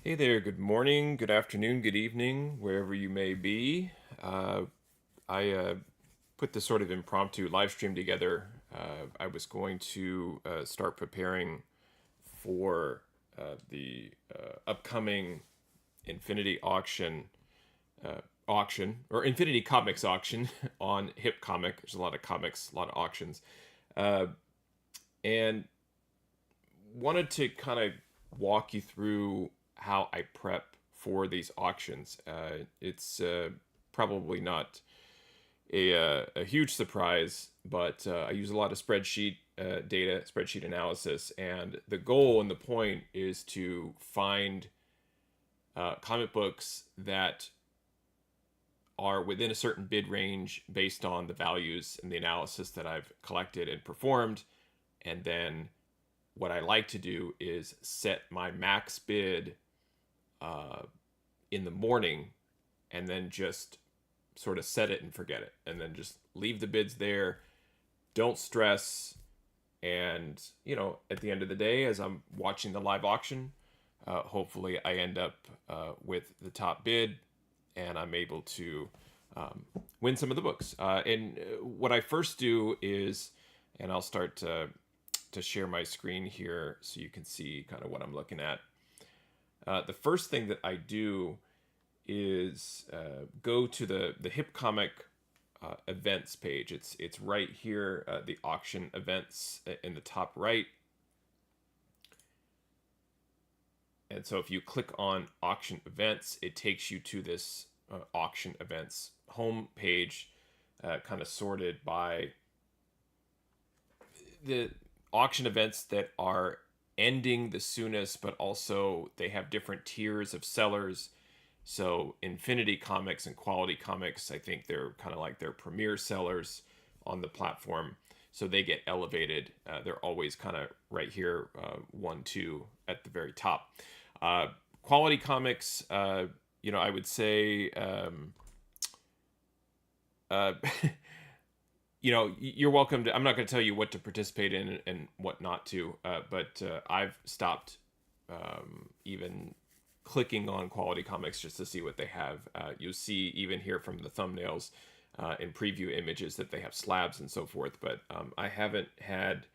Hey there, good morning, good afternoon, good evening, wherever you may be. Uh, I put this sort of impromptu live stream together. I was going to start preparing for the upcoming Infinity auction, or Infinity Comics auction on HipComic. There's a lot of comics, a lot of auctions. Uh, and wanted to kind of walk you through how I prep for these auctions. It's probably not a huge surprise, but I use a lot of spreadsheet data, spreadsheet analysis, and the goal and the point is to find comic books that are within a certain bid range based on the values and the analysis that I've collected and performed, and then what I like to do is set my max bid uh, in the morning and then just sort of set it and forget it. And then just leave the bids there. Don't stress. And, at the end of the day, as I'm watching the live auction, hopefully I end up with the top bid and I'm able to win some of the books. And what I first do is, and I'll start to share my screen here so you can see kind of what I'm looking at. The first thing that I do is go to the HipComic events page. It's right here, the auction events in the top right. And so if you click on auction events, it takes you to this auction events home page, kind of sorted by the auction events that are ending the soonest, but also they have different tiers of sellers. So Infinity Comics and Quality Comics, I think they're kind of like their premier sellers on the platform. So they get elevated. They're always kind of right here, 1, 2 at the very top. Quality Comics, I would say, uh, you're welcome to. I'm not going to tell you what to participate in and what not to, but I've stopped even clicking on Quality Comics just to see what they have. You'll see even here from the thumbnails and preview images that they have slabs and so forth, but I haven't had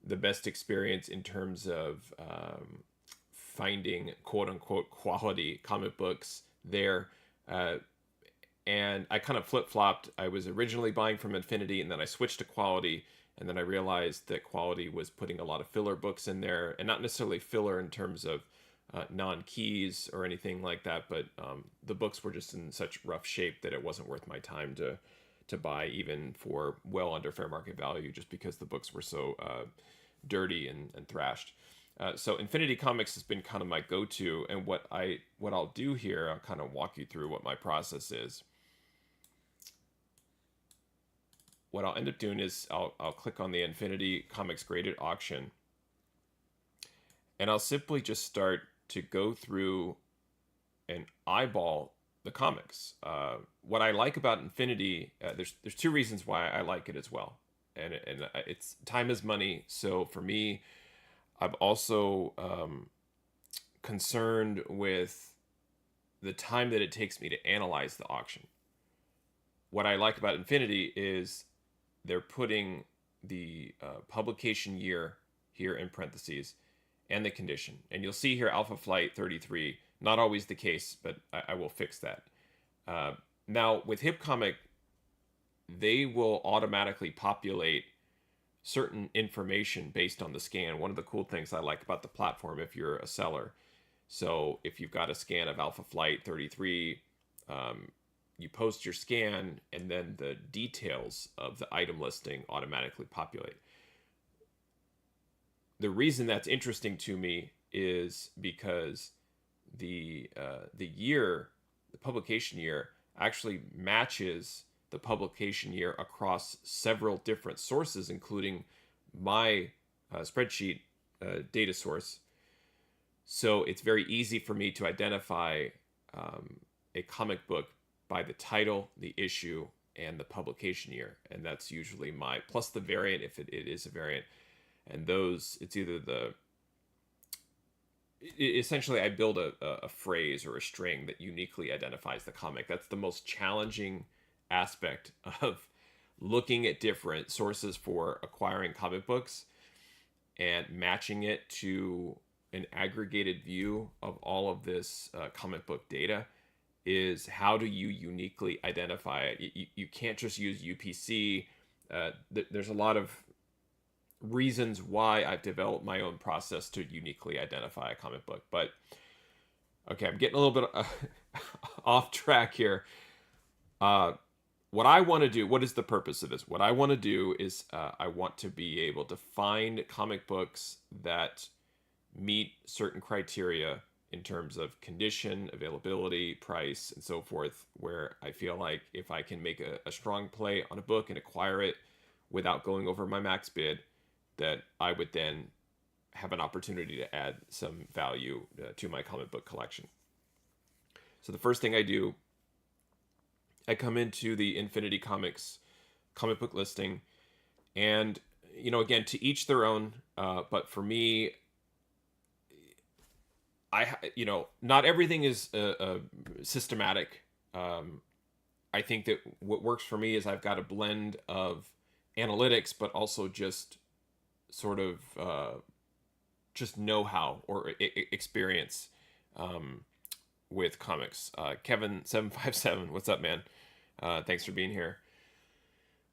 the best experience in terms of finding quote unquote quality comic books there. Uh, and I kind of flip flopped. I was originally buying from Infinity, and then I switched to Quality, and then I realized that Quality was putting a lot of filler books in there, and not necessarily filler in terms of non-keys or anything like that, but the books were just in such rough shape that it wasn't worth my time to buy, even for well under fair market value, just because the books were so dirty and thrashed. So Infinity Comics has been kind of my go-to, and what I'll do here, I'll kind of walk you through what my process is. What I'll end up doing is I'll click on the Infinity Comics graded auction, and I'll simply just start to go through and eyeball the comics. What I like about Infinity, there's two reasons why I like it as well, and it's time is money. So for me, I'm also concerned with the time that it takes me to analyze the auction. What I like about Infinity is they're putting the publication year here in parentheses and the condition. And you'll see here Alpha Flight 33, not always the case, but I will fix that. Now, with HipComic, they will automatically populate certain information based on the scan. One of the cool things I like about the platform, if you're a seller, so if you've got a scan of Alpha Flight 33, you post your scan, and then the details of the item listing automatically populate. The reason that's interesting to me is because the publication year, actually matches the publication year across several different sources, including my spreadsheet data source. So it's very easy for me to identify a comic book by the title, the issue, and the publication year. And that's usually my, plus the variant if it is a variant. And those, it's either essentially I build a phrase or a string that uniquely identifies the comic. That's the most challenging aspect of looking at different sources for acquiring comic books and matching it to an aggregated view of all of this comic book data. Is how do you uniquely identify it? You can't just use UPC. There's a lot of reasons why I've developed my own process to uniquely identify a comic book. But okay, I'm getting a little bit off track here. What I want to do, what is the purpose of this? What I want to do is I want to be able to find comic books that meet certain criteria in terms of condition, availability, price, and so forth, where I feel like if I can make a strong play on a book and acquire it without going over my max bid, that I would then have an opportunity to add some value to my comic book collection. So the first thing I do, I come into the Infinity Comics comic book listing, and again, to each their own. But for me, not everything is systematic. I think that what works for me is I've got a blend of analytics, but also just sort of just know-how or experience with comics. Kevin757, what's up, man? Thanks for being here.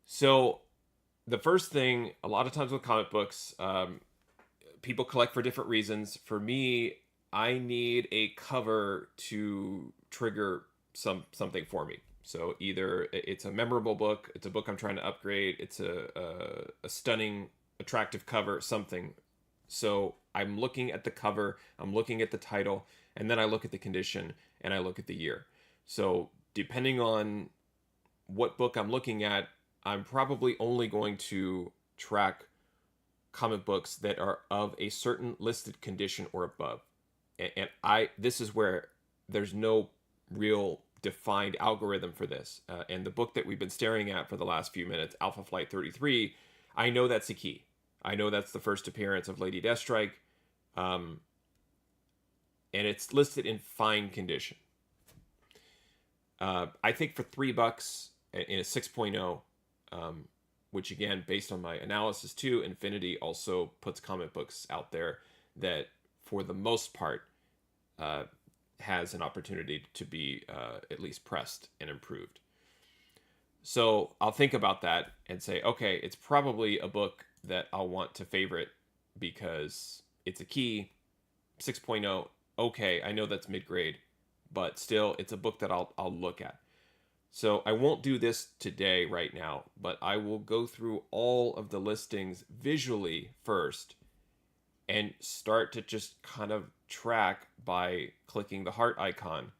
So the first thing, a lot of times with comic books, people collect for different reasons. For me, I need a cover to trigger something for me. So either it's a memorable book, it's a book I'm trying to upgrade, it's a stunning, attractive cover, something. So I'm looking at the cover, I'm looking at the title, and then I look at the condition, and I look at the year. So depending on what book I'm looking at, I'm probably only going to track comic books that are of a certain listed condition or above. And this is where there's no real defined algorithm for this. And the book that we've been staring at for the last few minutes, Alpha Flight 33, I know that's the key. I know that's the first appearance of Lady Deathstrike. And it's listed in fine condition. I think for $3 in a 6.0, which again, based on my analysis too, Infinity also puts comic books out there that for the most part has an opportunity to be at least pressed and improved. So I'll think about that and say, okay, it's probably a book that I'll want to favorite because it's a key 6.0. Okay, I know that's mid-grade, but still it's a book that I'll look at. So I won't do this today right now, but I will go through all of the listings visually first and start to just kind of track by clicking the heart icon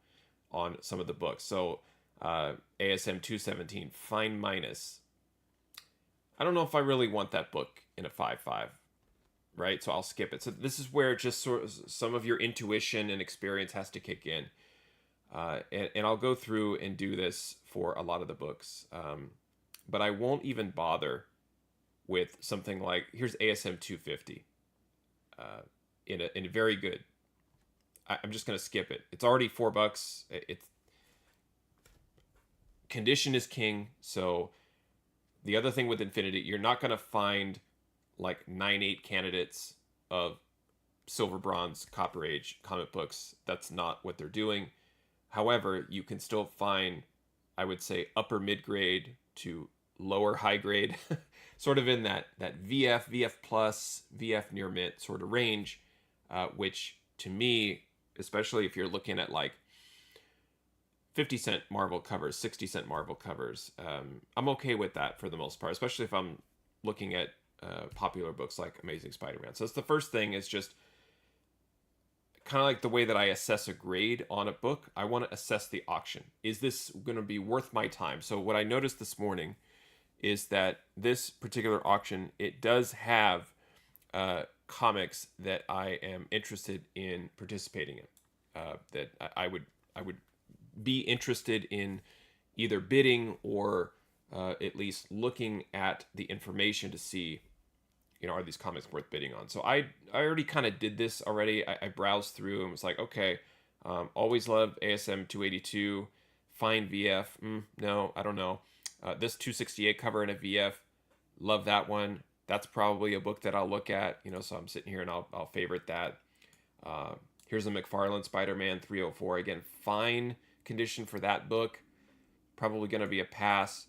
on some of the books. So ASM 217, Fine Minus. I don't know if I really want that book in a 5.5, right? So I'll skip it. So this is where just sort of some of your intuition and experience has to kick in. And I'll go through and do this for a lot of the books. But I won't even bother with something like, here's ASM 250. In a very good. I'm just going to skip it. It's already $4. It's condition is king. So the other thing with Infinity, you're not going to find like 9.8 candidates of silver, bronze, copper age comic books. That's not what they're doing. However, you can still find, I would say, upper mid-grade to lower high-grade, sort of in that VF, VF plus, VF near mint sort of range, which to me, especially if you're looking at like 50-cent Marvel covers, 60-cent Marvel covers, I'm okay with that for the most part, especially if I'm looking at popular books like Amazing Spider-Man. So that's the first thing, is just kind of like the way that I assess a grade on a book. I want to assess the auction. Is this going to be worth my time? So what I noticed this morning is that this particular auction, it does have comics that I am interested in participating in. That I would be interested in either bidding or at least looking at the information to see are these comics worth bidding on? So I already kind of did this already. I browsed through and was like, okay, always love ASM 282, fine VF. No, I don't know. This 268 cover in a VF, love that one. That's probably a book that I'll look at, so I'm sitting here and I'll favorite that. Here's a McFarlane Spider-Man 304. Again, fine condition for that book. Probably going to be a pass.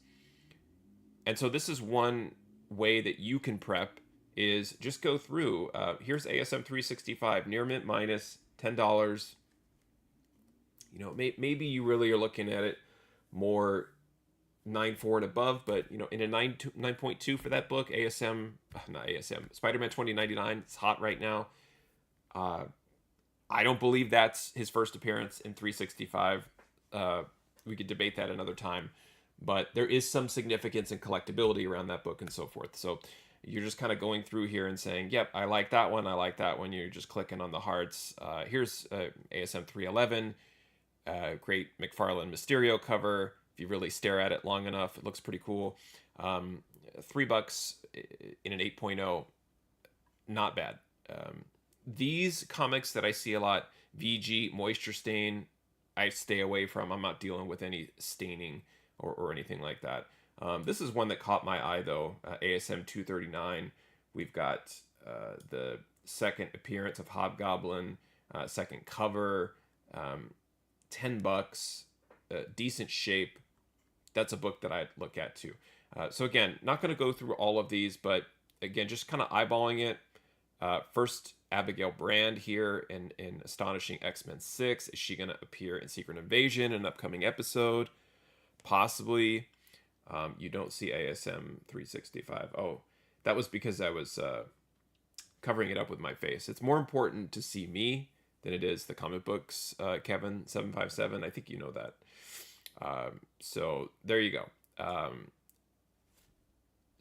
And so this is one way that you can prep, is just go through. Here's ASM 365, near mint minus $10. Maybe you really are looking at it more 9.4 and above, but in a 9.2 for that book, not ASM, Spider-Man 2099, it's hot right now. I don't believe that's his first appearance in 365. We could debate that another time, but there is some significance and collectability around that book and so forth. So you're just kind of going through here and saying, yep, I like that one. I like that one. You're just clicking on the hearts. Here's ASM 311, great McFarlane Mysterio cover. If you really stare at it long enough, it looks pretty cool. $3 in an 8.0, not bad. These comics that I see a lot, VG, Moisture Stain, I stay away from. I'm not dealing with any staining or anything like that. This is one that caught my eye, though. ASM 239. We've got the second appearance of Hobgoblin, second cover, $10, decent shape. That's a book that I'd look at too. So again, not going to go through all of these, but again, just kind of eyeballing it. First, Abigail Brand here in Astonishing X-Men 6. Is she going to appear in Secret Invasion, an upcoming episode? Possibly. You don't see ASM 365. Oh, that was because I was covering it up with my face. It's more important to see me than it is the comic books, Kevin 757. I think you know that. So there you go.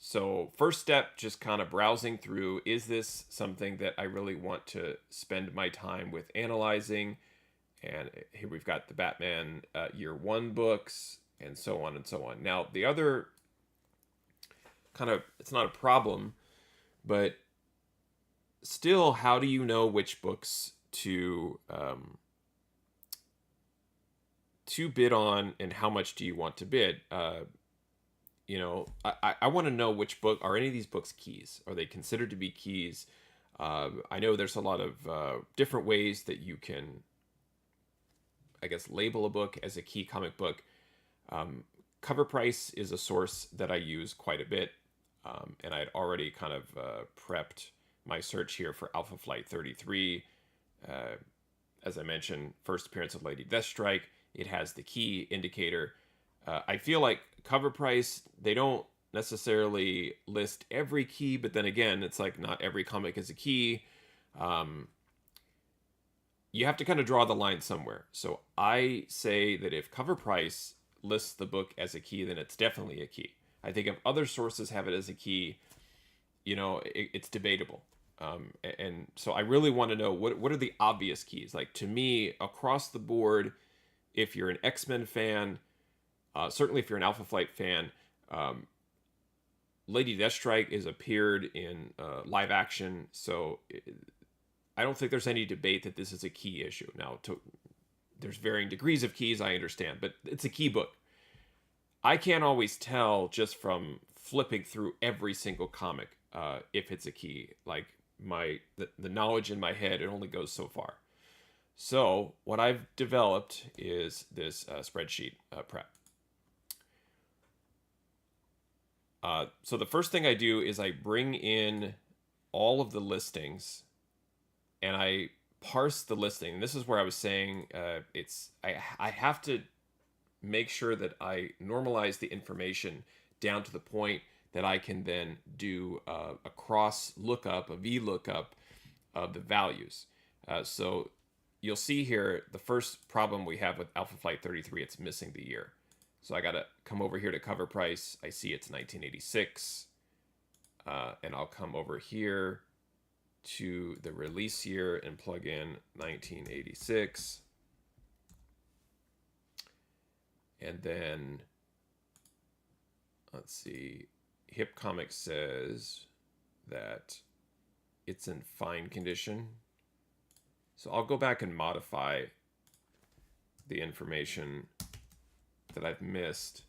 So first step, just kind of browsing through, is this something that I really want to spend my time with analyzing? And here we've got the Batman Year One books, and so on and so on. Now, the other kind of, it's not a problem, but still, how do you know which books to bid on, and how much do you want to bid? I want to know which book, are any of these books keys? Are they considered to be keys? I know there's a lot of different ways that you can, I guess, label a book as a key comic book. Cover price is a source that I use quite a bit. And I had already kind of prepped my search here for Alpha Flight 33. As I mentioned, first appearance of Lady Deathstrike. It has the key indicator. I feel like cover price, they don't necessarily list every key, but then again, it's like not every comic is a key. You have to kind of draw the line somewhere. So I say that if cover price lists the book as a key, then it's definitely a key. I think if other sources have it as a key, it's debatable. And so I really want to know what are the obvious keys. Like, to me, across the board, if you're an X-Men fan, certainly if you're an Alpha Flight fan, Lady Deathstrike is appeared in live action, so I don't think there's any debate that this is a key issue. Now, there's varying degrees of keys, I understand, but it's a key book. I can't always tell just from flipping through every single comic if it's a key. Like, the knowledge in my head, it only goes so far. So what I've developed is this spreadsheet prep. So the first thing I do is I bring in all of the listings and I parse the listing. And this is where I was saying I have to make sure that I normalize the information down to the point that I can then do a cross lookup, a VLOOKUP of the values. So you'll see here, the first problem we have with Alpha Flight 33, it's missing the year. So I got to come over here to cover price. I see it's 1986. And I'll come over here to the release year and plug in 1986. And then, let's see, HipComic says that it's in fine condition. So I'll go back and modify the information that I've missed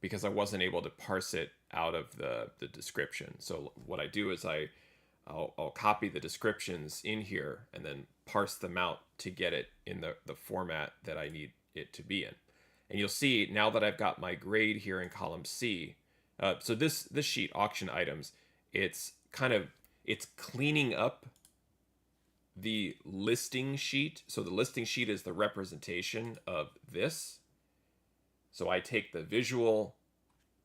because I wasn't able to parse it out of the description. So what I do is I'll copy the descriptions in here and then parse them out to get it in the format that I need it to be in. And you'll see now that I've got my grade here in column C. So this sheet, auction items, it's cleaning up the listing sheet. So the listing sheet is the representation of this. So I take the visual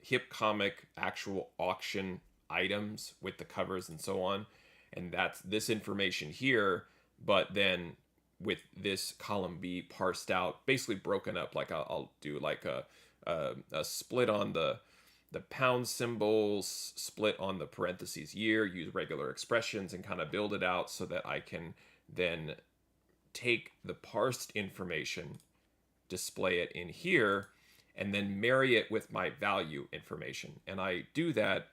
HipComic actual auction items with the covers and so on, and that's this information here, but then with this column B parsed out, basically broken up. Like I'll do like a split on the pound symbols, split on the parentheses year, use regular expressions, and kind of build it out so that I can then take the parsed information, display it in here, and then marry it with my value information. And I do that,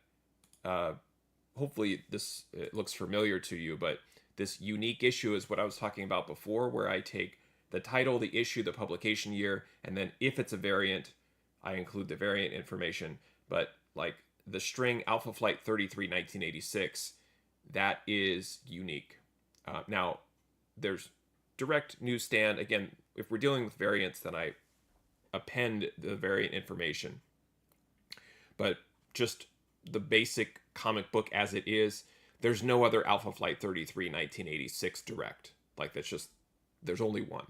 hopefully it looks familiar to you, but this unique issue is what I was talking about before, where I take the title, the issue, the publication year, and then if it's a variant, I include the variant information. But like the string Alpha Flight 33 1986, that is unique. Now, there's direct newsstand. Again, if we're dealing with variants, then I append the variant information. But just the basic comic book as it is, there's no other Alpha Flight 33 1986 direct. Like that's just, there's only one.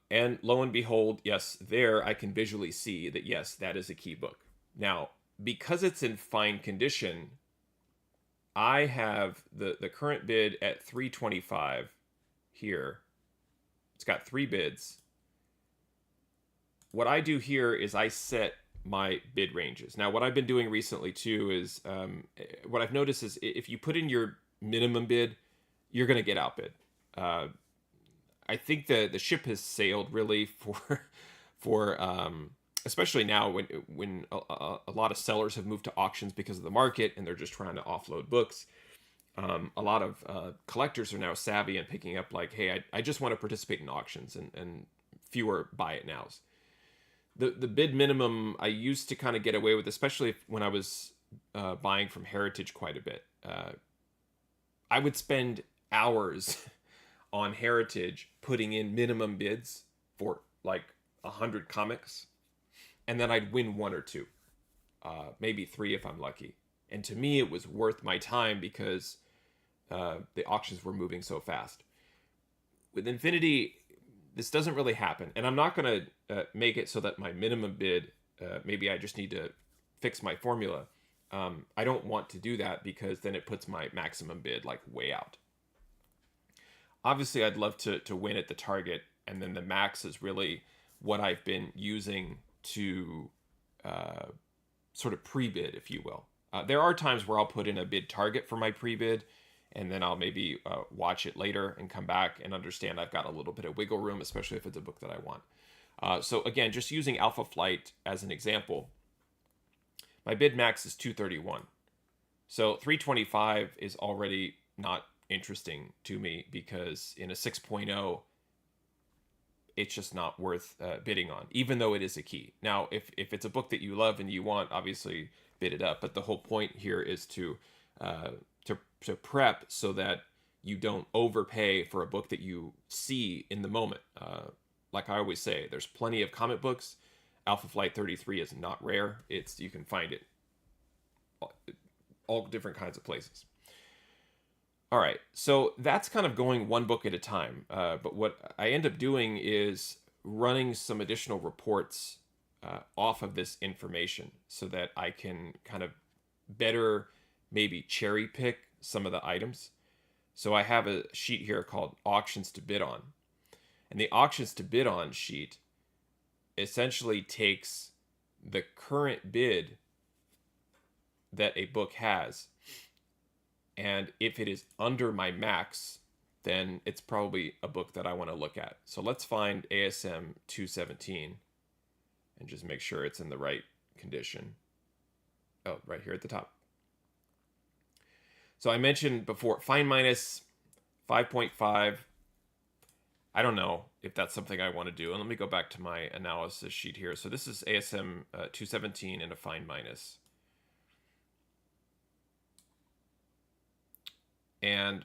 And lo and behold, yes, there I can visually see that, yes, that is a key book. Now, because it's in fine condition, I have the current bid at $325 here. It's got 3 bids. What I do here is I set my bid ranges. Now, what I've been doing recently too is, what I've noticed is if you put in your minimum bid, you're going to get outbid. I think the ship has sailed really for especially now when a lot of sellers have moved to auctions because of the market and they're just trying to offload books. A lot of collectors are now savvy and picking up like, hey, I just want to participate in auctions and fewer buy it nows. The bid minimum I used to kind of get away with, especially when I was buying from Heritage quite a bit. I would spend hours on Heritage putting in minimum bids for like 100 comics, and then I'd win 1 or 2, maybe 3 if I'm lucky. And to me, it was worth my time because the auctions were moving so fast. With Infinity, this doesn't really happen, and I'm not going to make it so that my minimum bid, maybe I just need to fix my formula. I don't want to do that because then it puts my maximum bid like way out. Obviously, I'd love to win at the target, and then the max is really what I've been using to sort of pre-bid, if you will. There are times where I'll put in a bid target for my pre-bid, and then I'll maybe watch it later and come back and understand I've got a little bit of wiggle room, especially if it's a book that I want. So again, just using Alpha Flight as an example, my bid max is 231. So 325 is already not interesting to me because in a 6.0, it's just not worth bidding on, even though it is a key. Now, if it's a book that you love and you want, obviously bid it up. But the whole point here is to prep so that you don't overpay for a book that you see in the moment. Like I always say, there's plenty of comic books. Alpha Flight 33 is not rare. You can find it all different kinds of places. All right, so that's kind of going one book at a time. But what I end up doing is running some additional reports off of this information so that I can kind of better maybe cherry pick some of the items. So I have a sheet here called Auctions to Bid On. And the Auctions to Bid On sheet essentially takes the current bid that a book has, and if it is under my max, then it's probably a book that I want to look at. So let's find ASM 217 and just make sure it's in the right condition. Oh, right here at the top. So I mentioned before, fine minus 5.5. I don't know if that's something I want to do. And let me go back to my analysis sheet here. So this is ASM 217 and a fine minus. And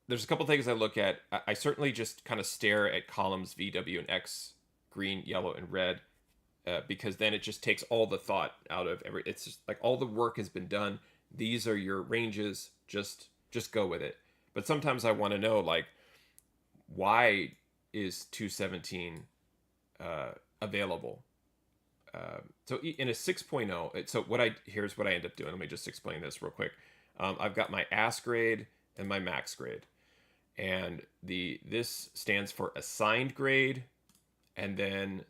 there's a couple things I look at. I certainly just kind of stare at columns V, W, and X, green, yellow, and red, because then it just takes all the thought out of every. It's just like all the work has been done. These are your ranges. Just go with it. But sometimes I want to know, like, why is 217 available? So in a 6.0, so here's what I end up doing. Let me just explain this real quick. I've got my ass grade and my max grade, and this stands for assigned grade, and then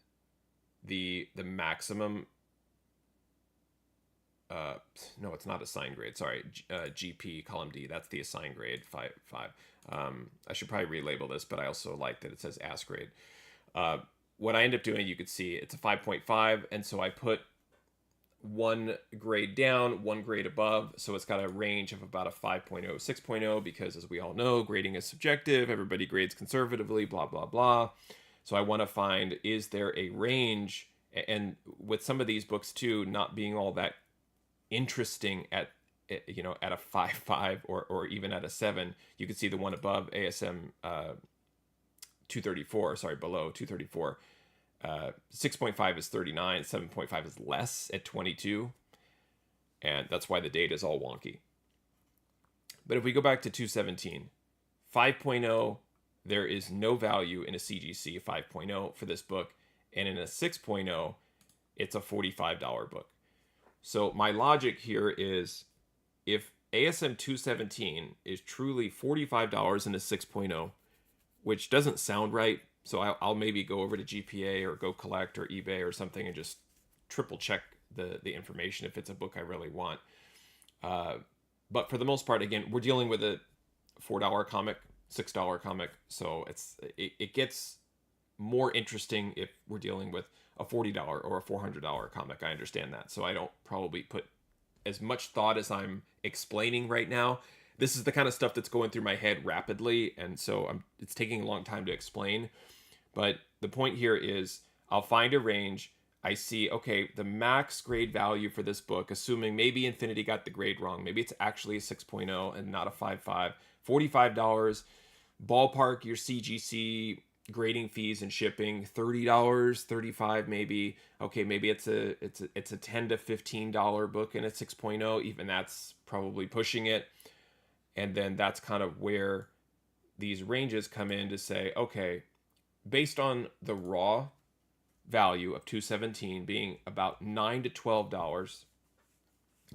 the maximum. No, it's not assigned grade. Sorry, GP column D. That's the assigned grade 5. I should probably relabel this, but I also like that it says ass grade. What I end up doing, you could see it's a 5.5, and so I put one grade down, one grade above, so it's got a range of about a 5.0, 6.0, because as we all know, grading is subjective. Everybody grades conservatively, blah, blah, blah. So I want to find, is there a range? And with some of these books too, not being all that interesting at a 5.5 or even at a 7, you can see the one above ASM 234, sorry, below 234. 6.5 is 39, 7.5 is less at 22, and that's why the data is all wonky. But if we go back to 217, 5.0, there is no value in a CGC 5.0 for this book, and in a 6.0, it's a $45 book. So my logic here is, if ASM 217 is truly $45 in a 6.0, which doesn't sound right, so I'll maybe go over to GPA or Go Collect or eBay or something and just triple check the information if it's a book I really want. But for the most part, again, we're dealing with a $4 comic, $6 comic, so it gets more interesting if we're dealing with a $40 or a $400 comic. I understand that, so I don't probably put as much thought as I'm explaining right now. This is the kind of stuff that's going through my head rapidly, and so it's taking a long time to explain. But the point here is, I'll find a range. I see, okay, the max grade value for this book, assuming maybe Infinity got the grade wrong, maybe it's actually a 6.0 and not a 5.5, $45. Ballpark your CGC grading fees and shipping, $30, $35 maybe. Okay, maybe it's a $10 to $15 book and a 6.0. Even that's probably pushing it. And then that's kind of where these ranges come in to say, okay, based on the raw value of 217 being about $9 to $12,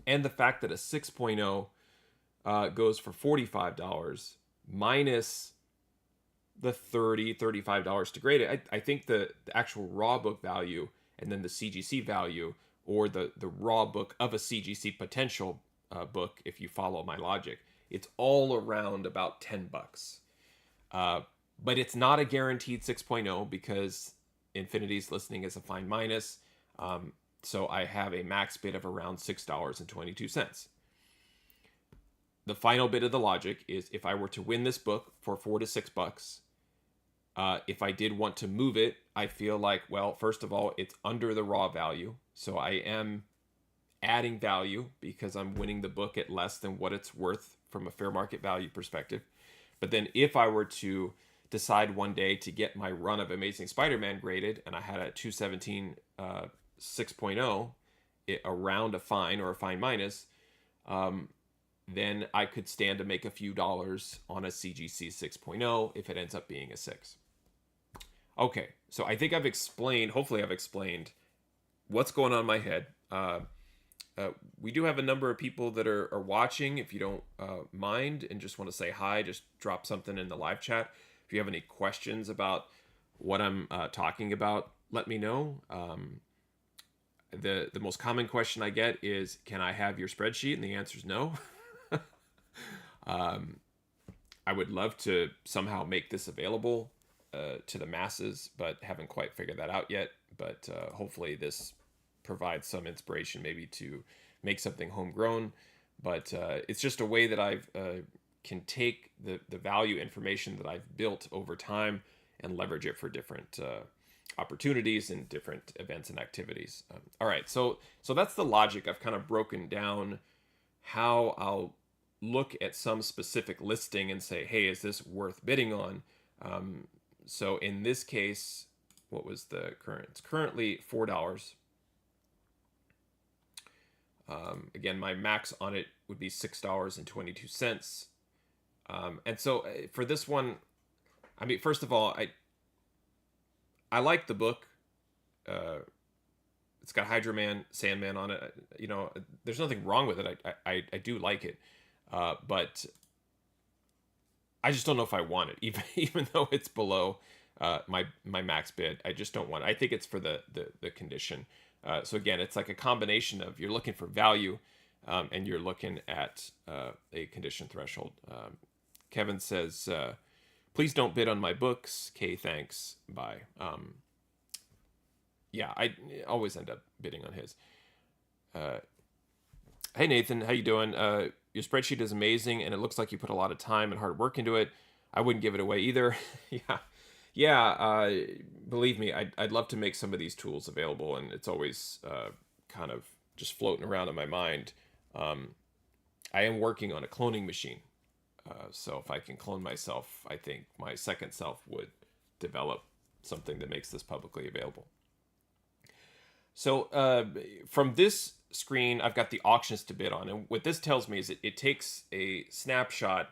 and the fact that a 6.0 goes for $45 minus the $30, $35 to grade it, I think the actual raw book value and then the CGC value, or the raw book of a CGC potential book, if you follow my logic, it's all around about $10. But it's not a guaranteed 6.0 because Infinity's listening as a fine minus. So I have a max bid of around $6.22. The final bit of the logic is, if I were to win this book for $4 to $6, if I did want to move it, I feel like, well, first of all, it's under the raw value. So I am adding value because I'm winning the book at less than what it's worth from a fair market value perspective. But then if I were to decide one day to get my run of Amazing Spider-Man graded, and I had a 217 6.0 around a fine or a fine minus, then I could stand to make a few dollars on a CGC 6.0 if it ends up being a 6. Okay, so I think hopefully I've explained what's going on in my head. We do have a number of people that are watching. If you don't mind and just want to say hi, just drop something in the live chat. If you have any questions about what I'm talking about, let me know. The most common question I get is, can I have your spreadsheet? And the answer is no. I would love to somehow make this available to the masses, but haven't quite figured that out yet. But hopefully this provides some inspiration maybe to make something homegrown. but it's just a way that I've can take the value information that I've built over time and leverage it for different opportunities and different events and activities. All right, so that's the logic. I've kind of broken down how I'll look at some specific listing and say, hey, is this worth bidding on? So in this case, what was the current? It's currently $4. Again, my max on it would be $6.22. And so for this one, I mean, first of all, I like the book. It's got Hydro Man, Sandman on it. You know, there's nothing wrong with it. I do like it, but I just don't know if I want it, even though it's below my max bid. I just don't want it. I think it's for the condition. So again, it's like a combination of you're looking for value, and you're looking at a condition threshold. Kevin says, please don't bid on my books. Kay, thanks. Bye. Yeah, I always end up bidding on his. Hey, Nathan, how you doing? Your spreadsheet is amazing, and it looks like you put a lot of time and hard work into it. I wouldn't give it away either. Yeah. Believe me, I'd love to make some of these tools available, and it's always kind of just floating around in my mind. I am working on a cloning machine. So if I can clone myself, I think my second self would develop something that makes this publicly available. So from this screen, I've got the auctions to bid on. And what this tells me is it takes a snapshot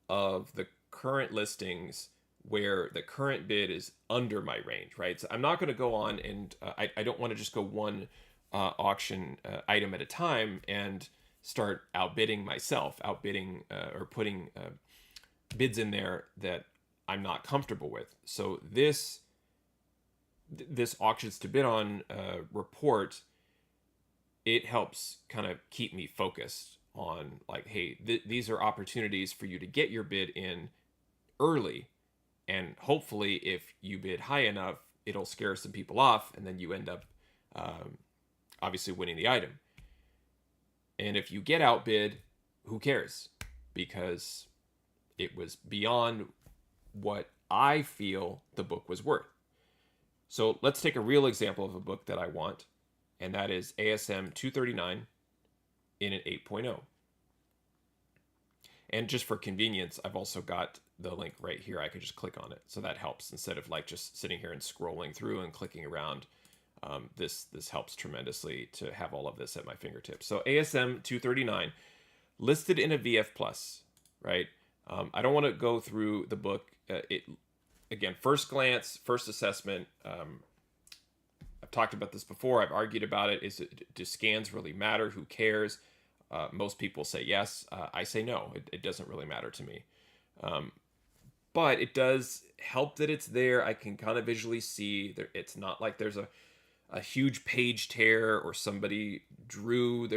of the current listings where the current bid is under my range, right? So I'm not going to go on and I don't want to just go one auction item at a time and start outbidding myself, or putting bids in there that I'm not comfortable with. So this auctions to bid on report, it helps kind of keep me focused on like, hey, these are opportunities for you to get your bid in early, and hopefully if you bid high enough, it'll scare some people off, and then you end up obviously winning the item. And if you get outbid, who cares? Because it was beyond what I feel the book was worth. So let's take a real example of a book that I want, and that is ASM 239 in an 8.0. And just for convenience, I've also got the link right here. I could just click on it. So that helps instead of like just sitting here and scrolling through and clicking around. This helps tremendously to have all of this at my fingertips. So ASM 239 listed in a VF Plus, right? I don't want to go through the book. Again, first glance, first assessment. I've talked about this before. I've argued about it. Do scans really matter? Who cares? Most people say yes. I say no. It doesn't really matter to me. But it does help that it's there. I can kind of visually see there. It's not like there's a huge page tear or somebody drew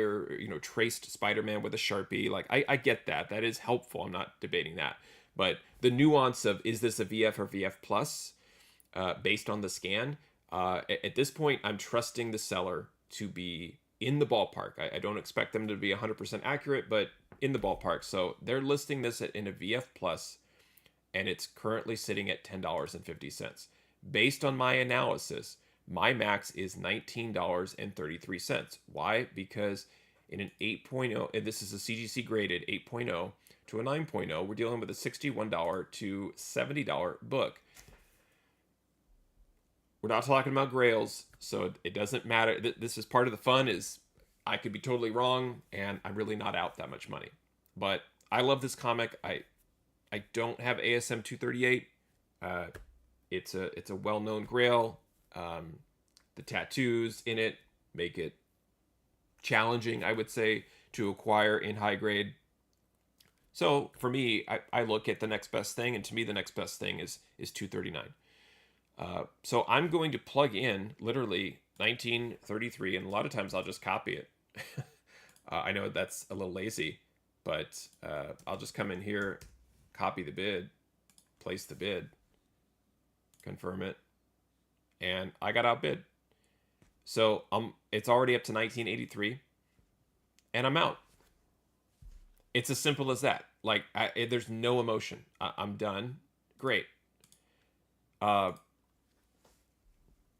traced Spider-Man with a Sharpie. Like I get that. That is helpful. I'm not debating that. But the nuance of, is this a VF or VF plus based on the scan? At this point, I'm trusting the seller to be in the ballpark. I don't expect them to be 100% accurate, but in the ballpark. So they're listing this in a VF plus, and it's currently sitting at $10.50. Based on my analysis, my max is $19.33. Why? Because in an 8.0, and this is a CGC graded 8.0 to a 9.0, we're dealing with a $61 to $70 book. We're not talking about grails, so it doesn't matter. This is part of the fun. Is I could be totally wrong, and I'm really not out that much money. But I love this comic. I don't have ASM 238. It's a well-known grail. The tattoos in it make it challenging, I would say, to acquire in high grade. So for me, I look at the next best thing, and to me, the next best thing is 239. So I'm going to plug in literally 1933, and a lot of times I'll just copy it. I know that's a little lazy, but I'll just come in here, copy the bid, place the bid, confirm it, and I got outbid. So it's already up to 1983, and I'm out. It's as simple as that. Like, there's no emotion. I'm done. Great. Uh,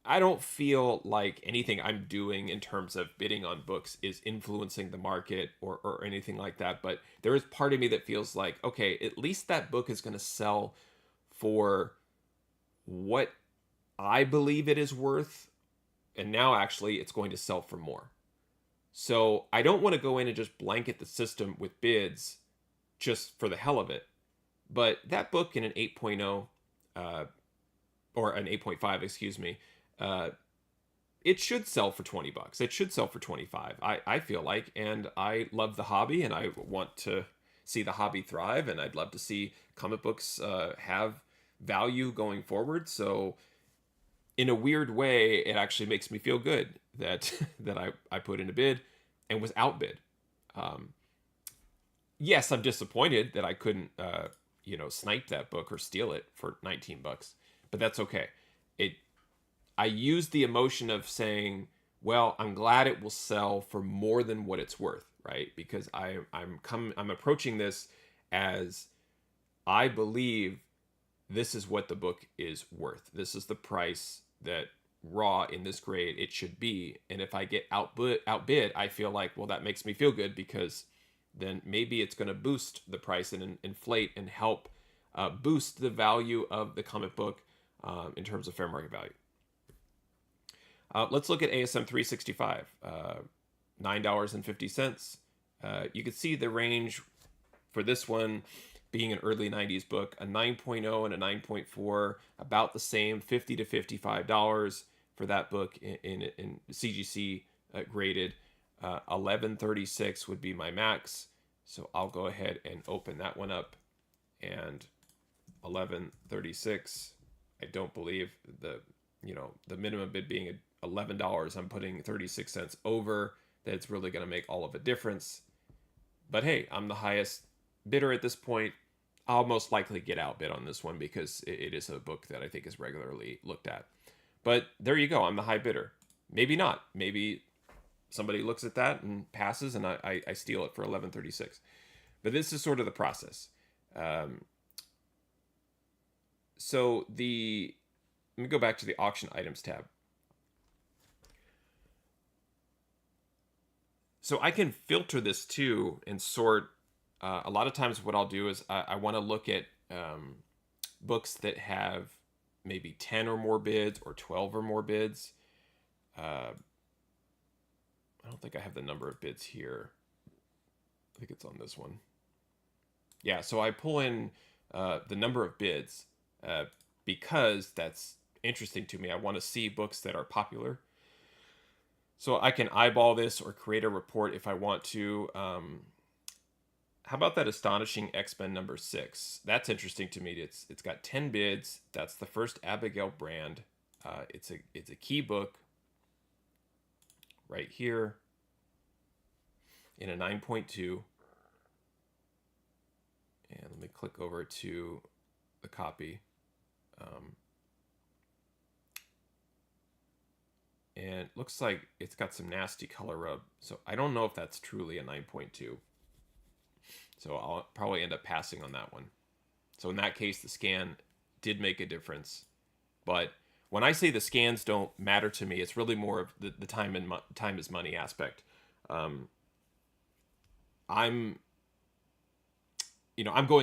I don't feel like anything I'm doing in terms of bidding on books is influencing the market or anything like that. But there is part of me that feels like, okay, at least that book is going to sell for what I believe it is worth. And now actually it's going to sell for more. So I don't want to go in and just blanket the system with bids just for the hell of it. But that book in an 8.0, or an 8.5, excuse me, uh, it should sell for $20. It should sell for 25. I feel like, and I love the hobby, and I want to see the hobby thrive, and I'd love to see comic books have value going forward. So in a weird way, it actually makes me feel good that I put in a bid and was outbid. Um, yes, I'm disappointed that I couldn't snipe that book or steal it for $19, but that's okay. It I used the emotion of saying, well, I'm glad it will sell for more than what it's worth, right? Because I'm approaching this as I believe this is what the book is worth. This is the price that raw in this grade it should be. And if I get outbid, I feel like, well, that makes me feel good, because then maybe it's going to boost the price and inflate and help boost the value of the comic book in terms of fair market value. Let's look at ASM 365, $9.50. You can see the range for this one being an early 90s book, a 9.0 and a 9.4, about the same, $50 to $55 for that book in CGC graded. 1136 would be my max. So I'll go ahead and open that one up. And 1136, I don't believe the minimum bid being $11, I'm putting 36 cents over. That's really going to make all of a difference. But hey, I'm the highest bidder at this point. I'll most likely get outbid on this one because it is a book that I think is regularly looked at. But there you go. I'm the high bidder. Maybe not. Maybe somebody looks at that and passes, and I steal it for 1136. But this is sort of the process. So let me go back to the auction items tab. So I can filter this too and sort. A lot of times what I'll do is I want to look at books that have maybe 10 or more bids or 12 or more bids. I don't think I have the number of bids here. I think it's on this one. Yeah, so I pull in the number of bids because that's interesting to me. I want to see books that are popular. So I can eyeball this or create a report if I want to. How about that Astonishing X-Men number 6? That's interesting to me. It's got 10 bids. That's the first Abigail brand. It's a key book right here in a 9.2. And let me click over to the copy. And it looks like it's got some nasty color rub. So I don't know if that's truly a 9.2. So I'll probably end up passing on that one. So in that case, the scan did make a difference. But when I say the scans don't matter to me, it's really more of the time is money aspect. I'm going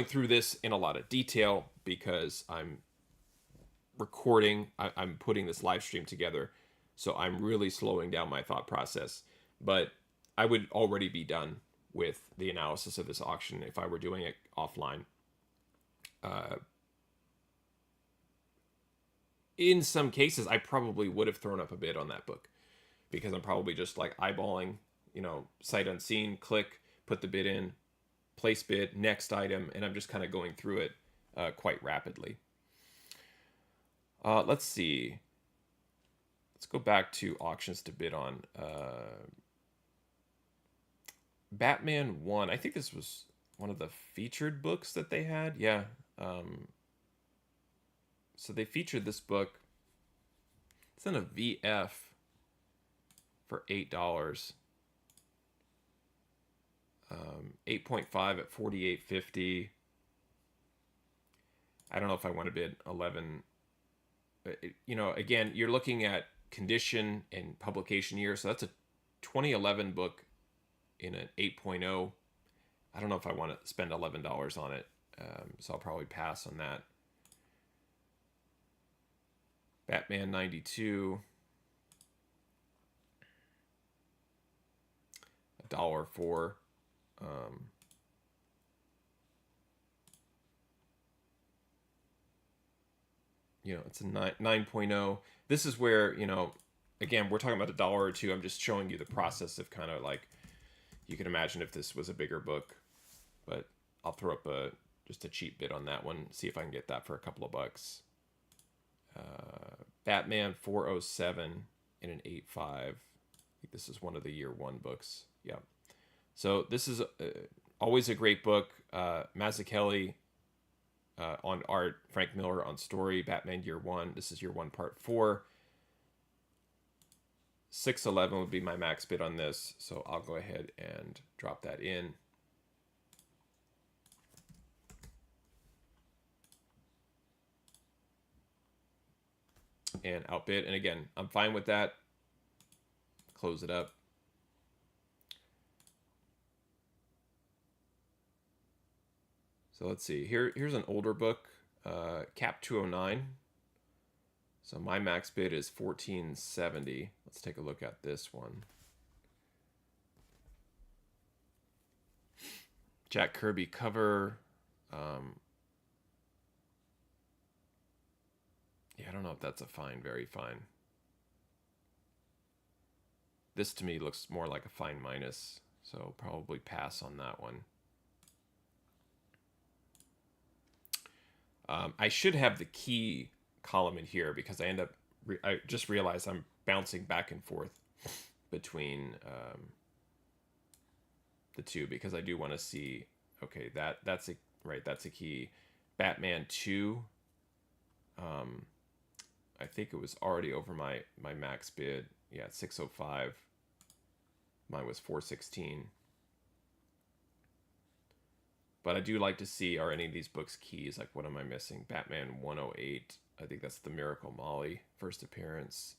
through this in a lot of detail because I'm recording. I'm putting this live stream together. So I'm really slowing down my thought process. But I would already be done with the analysis of this auction if I were doing it offline. In some cases, I probably would have thrown up a bid on that book because I'm probably just like eyeballing, sight unseen, click, put the bid in, place bid, next item, and I'm just kind of going through it quite rapidly. Let's see. Let's go back to auctions to bid on. Batman 1. I think this was one of the featured books that they had. Yeah. So they featured this book. It's in a VF for $8. 8.5 at 48.50. I don't know if I want to bid 11. Again, you're looking at condition and publication year. So that's a 2011 book in an 8.0. I don't know if I want to spend $11 on it. So I'll probably pass on that. Batman 92. $1 for. It's a 9.0. This is where, again, we're talking about $1 or $2. I'm just showing you the process of kind of like, you can imagine if this was a bigger book, but I'll throw up just a cheap bid on that one. See if I can get that for a couple of bucks. Batman 407 in an 8.5. I think this is one of the year one books. Yeah. So this is always a great book. Mazzucchelli on art, Frank Miller on story, Batman year one. This is year one, part 4. 611 would be my max bid on this. So I'll go ahead and drop that in. And outbid. And again, I'm fine with that. Close it up. So let's see. Here's an older book, Cap 209. So my max bid is $14.70. Let's take a look at this one. Jack Kirby cover. Yeah, I don't know if that's a fine, very fine. This to me looks more like a fine minus, so probably pass on that one. I should have the key column in here because I just realized I'm bouncing back and forth between the two because I do want to see, okay, that's a key. Batman 2. I think it was already over my max bid. Yeah, 605. Mine was 416. But I do like to see, are any of these books keys? Like, what am I missing? Batman 108. I think that's the Miracle Molly first appearance.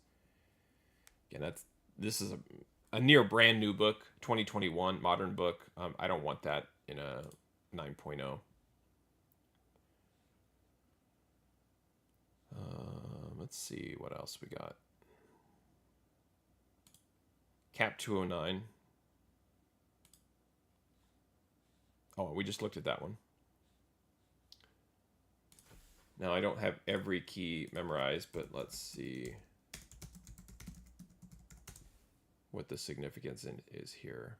Again, this is a near brand new book, 2021 modern book. I don't want that in a 9.0. Let's see what else we got. Cap 209. Oh, we just looked at that one. Now, I don't have every key memorized, but let's see what the significance is here.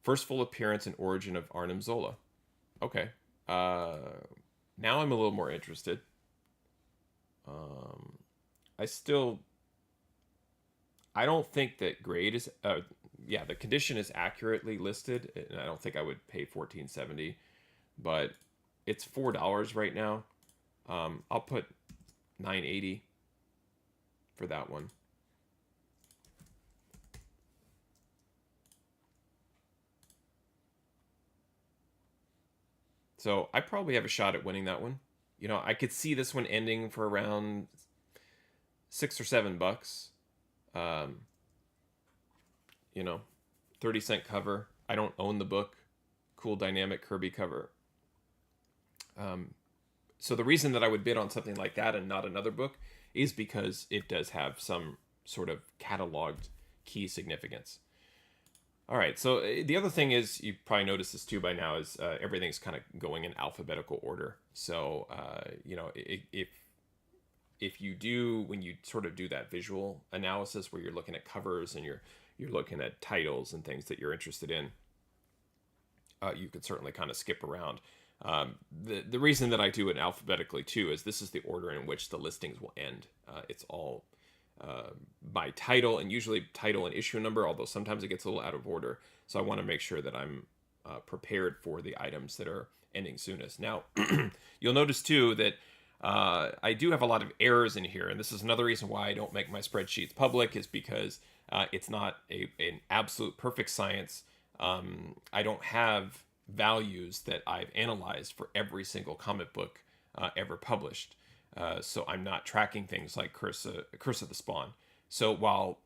First full appearance and origin of Arnim Zola. Okay. Now I'm a little more interested. I don't think that grade is, the condition is accurately listed, and I don't think I would pay $14.70, but it's $4 right now. I'll put $9.80 for that one. So I probably have a shot at winning that one. I could see this one ending for around $6 or $7. 30-cent cover. I don't own the book. Cool dynamic Kirby cover. So the reason that I would bid on something like that and not another book is because it does have some sort of cataloged key significance. All right, so the other thing is, you probably noticed this too by now, is everything's kind of going in alphabetical order. So, if you do, when you sort of do that visual analysis where you're looking at covers and you're looking at titles and things that you're interested in, you could certainly kind of skip around. The reason that I do it alphabetically too is this is the order in which the listings will end. It's all by title, and usually title and issue number, although sometimes it gets a little out of order. So I want to make sure that I'm prepared for the items that are ending soonest. Now, you'll notice too that I do have a lot of errors in here, and this is another reason why I don't make my spreadsheets public, is because it's not an absolute perfect science. I don't have values that I've analyzed for every single comic book ever published. So I'm not tracking things like Curse of the Spawn. So while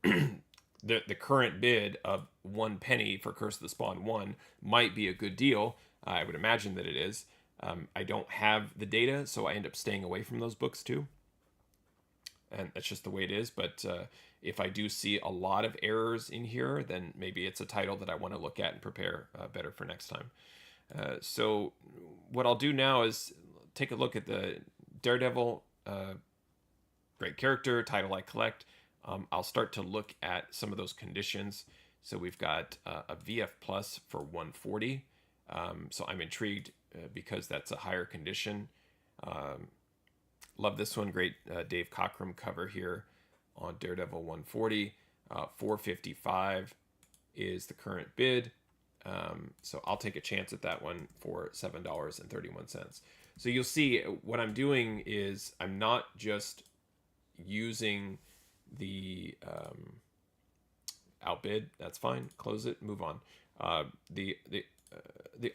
the current bid of 1 penny for Curse of the Spawn 1 might be a good deal, I would imagine that it is. I don't have the data, so I end up staying away from those books too. And that's just the way it is. But if I do see a lot of errors in here, then maybe it's a title that I want to look at and prepare better for next time. So what I'll do now is take a look at the Daredevil. Great character, title I collect. I'll start to look at some of those conditions. So we've got a VF plus for 140. So I'm intrigued because that's a higher condition. Love this one. Great Dave Cockrum cover here on Daredevil 140. 455 is the current bid. So I'll take a chance at that one for $7.31. So you'll see what I'm doing is I'm not just using the outbid. That's fine. Close it. Move on. The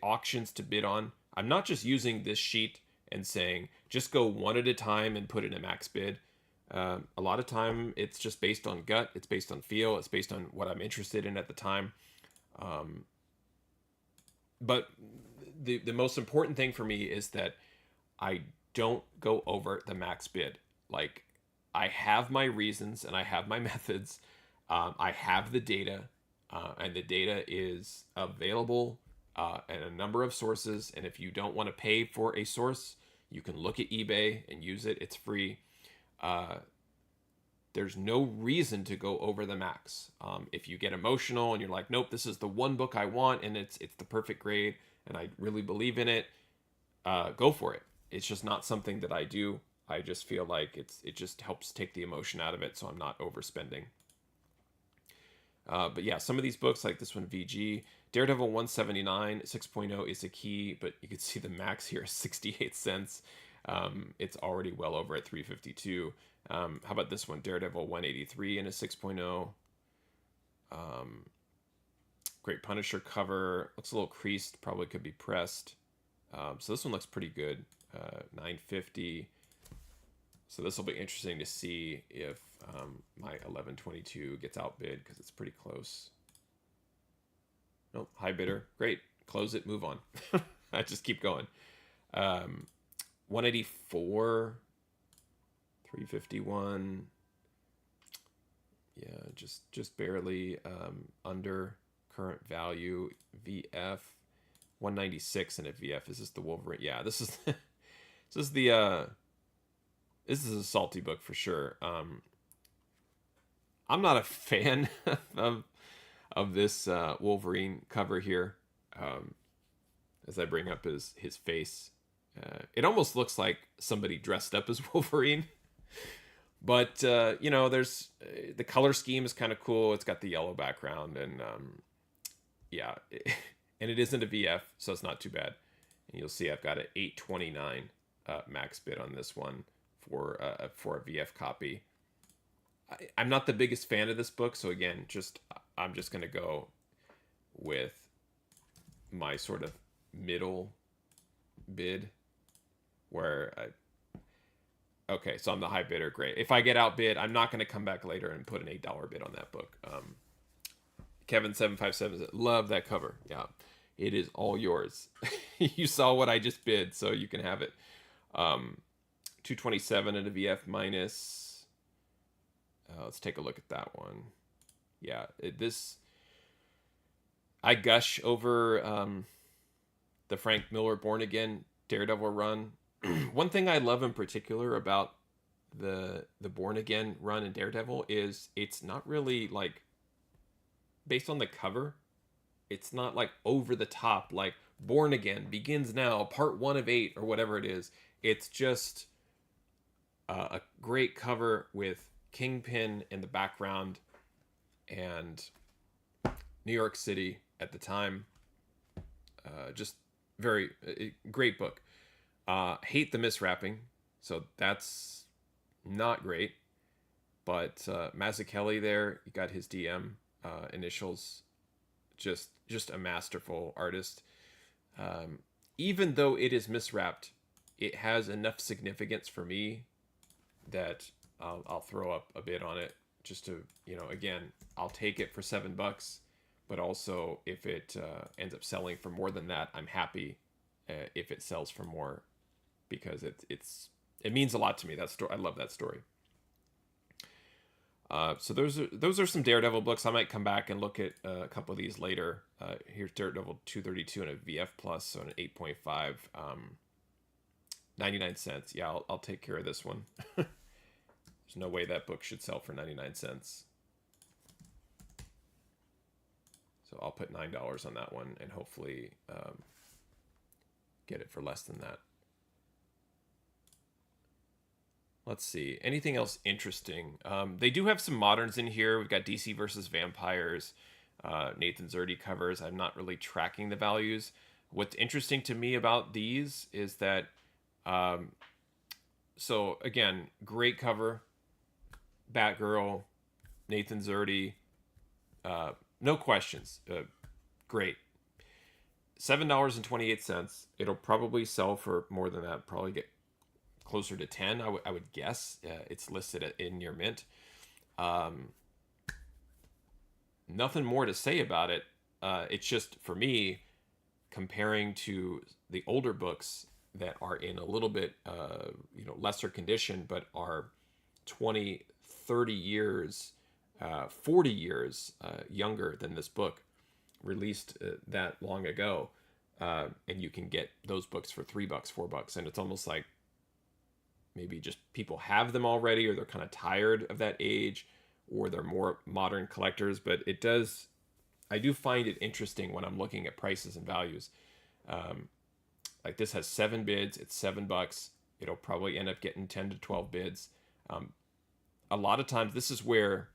auctions to bid on. I'm not just using this sheet and saying just go one at a time and put in a max bid. A lot of time it's just based on gut. It's based on feel. It's based on what I'm interested in at the time. But the most important thing for me is that I don't go over the max bid. Like, I have my reasons and I have my methods. I have the data, and the data is available at a number of sources. And if you don't want to pay for a source, you can look at eBay and use it. It's free. There's no reason to go over the max. If you get emotional and you're like, nope, this is the one book I want and it's the perfect grade and I really believe in it, go for it. It's just not something that I do. I just feel like it just helps take the emotion out of it, so I'm not overspending. But yeah, some of these books, like this one, VG, Daredevil 179, 6.0 is a key, but you can see the max here is 68 cents. It's already well over at 352. How about this one, Daredevil 183 in a 6.0. Great Punisher cover. Looks a little creased, probably could be pressed. So this one looks pretty good. 950. So this will be interesting to see if my 1122 gets outbid, because it's pretty close. Nope, high bidder. Great. Close it, move on. I just keep going. 184, 351. Yeah, just barely under current value. VF 196 in a VF. Is this the Wolverine? Yeah, this is this is a salty book for sure. I'm not a fan of this Wolverine cover here. As I bring up his face, it almost looks like somebody dressed up as Wolverine. But there's the color scheme is kind of cool. It's got the yellow background, and and it isn't a VF, so it's not too bad. And you'll see I've got an 829 max bid on this one for a VF copy. I'm not the biggest fan of this book, so again, I'm just gonna go with my sort of middle bid, where okay, so I'm the high bidder. Great. If I get outbid, I'm not going to come back later and put an $8 bid on that book. Kevin757 said, love that cover. Yeah, it is all yours. You saw what I just bid, so you can have it. 227 at a VF minus. Let's take a look at that one. Yeah, I gush over the Frank Miller Born Again Daredevil run. One thing I love in particular about the Born Again run in Daredevil is it's not really like based on the cover. It's not like over the top, like Born Again begins now, part 1 of 8 or whatever it is. It's just a great cover with Kingpin in the background and New York City at the time. Just very great book. Hate the miswrapping. So that's not great. But Mazzucchelli there, you got his DM initials. Just a masterful artist. Even though it is miswrapped, it has enough significance for me that I'll throw up a bid on it just to, again, I'll take it for $7. But also, if it ends up selling for more than that, I'm happy if it sells for more, because it means a lot to me. That story, I love that story. So those are some Daredevil books. I might come back and look at a couple of these later. Here's Daredevil 232 and a VF Plus, so an 8.5, 99 cents. Yeah, I'll take care of this one. There's no way that book should sell for 99 cents. So I'll put $9 on that one and hopefully get it for less than that. Let's see. Anything else interesting? They do have some moderns in here. We've got DC versus Vampires, Nathan Zerdy covers. I'm not really tracking the values. What's interesting to me about these is that, so again, great cover, Batgirl, Nathan Zerdy, no questions. Great. $7.28. It'll probably sell for more than that. Probably get closer to 10. I would guess. It's listed in your mint. Nothing more to say about it. It's just, for me, comparing to the older books that are in a little bit lesser condition, but are 20, 30 years, 40 years younger than this book, released that long ago, and you can get those books for $3, $4, and it's almost like maybe just people have them already, or they're kind of tired of that age, or they're more modern collectors. But I do find it interesting when I'm looking at prices and values. Like this has 7 bids, it's $7. It'll probably end up getting 10 to 12 bids. A lot of times this is where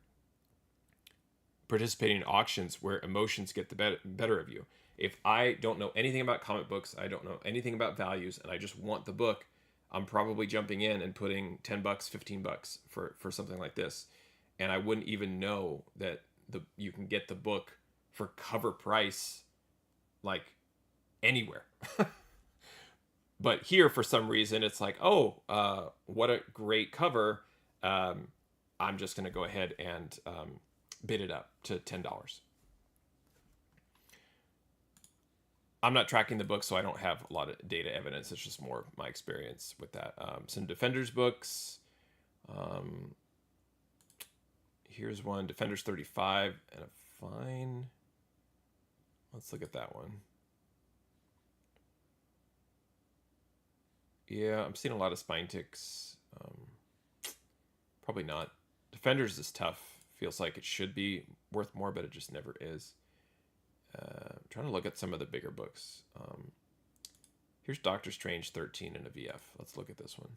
participating in auctions, where emotions get the better of you. If I don't know anything about comic books, I don't know anything about values, and I just want the book, I'm probably jumping in and putting $10, $15 for something like this. And I wouldn't even know that you can get the book for cover price, like, anywhere. But here, for some reason, it's like, oh, what a great cover. I'm just going to go ahead and bid it up to $10. I'm not tracking the book, so I don't have a lot of data evidence. It's just more my experience with that. Some Defenders books. Here's one, Defenders 35 and a fine. Let's look at that one. Yeah, I'm seeing a lot of spine ticks. Probably not. Defenders is tough. Feels like it should be worth more, but it just never is. I'm trying to look at some of the bigger books. Here's Doctor Strange 13 and a VF. Let's look at this one.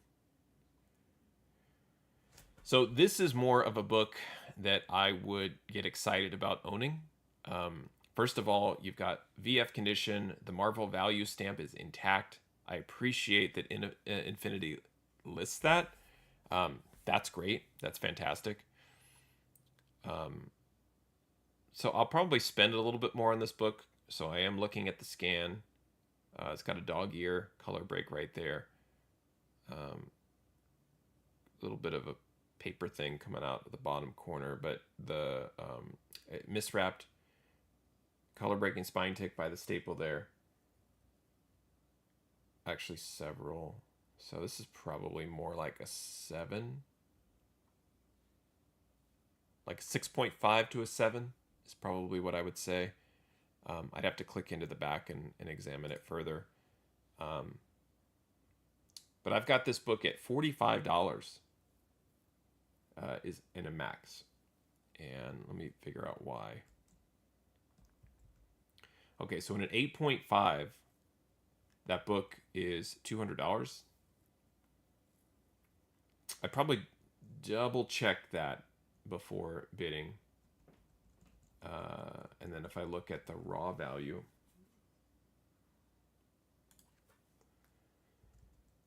So this is more of a book that I would get excited about owning. First of all, you've got VF condition. The Marvel value stamp is intact. I appreciate that Infinity lists that. That's great. That's fantastic. So I'll probably spend a little bit more on this book. So I am looking at the scan. It's got a dog ear color break right there. A little bit of a paper thing coming out at the bottom corner, but the miswrapped color breaking spine tick by the staple there. Actually several. So this is probably more like a 7. Like 6.5 to a 7 is probably what I would say. I'd have to click into the back and examine it further. But I've got this book at $45 is in a max. And let me figure out why. Okay, so in an 8.5, that book is $200. I probably double check that before bidding. And then if I look at the raw value,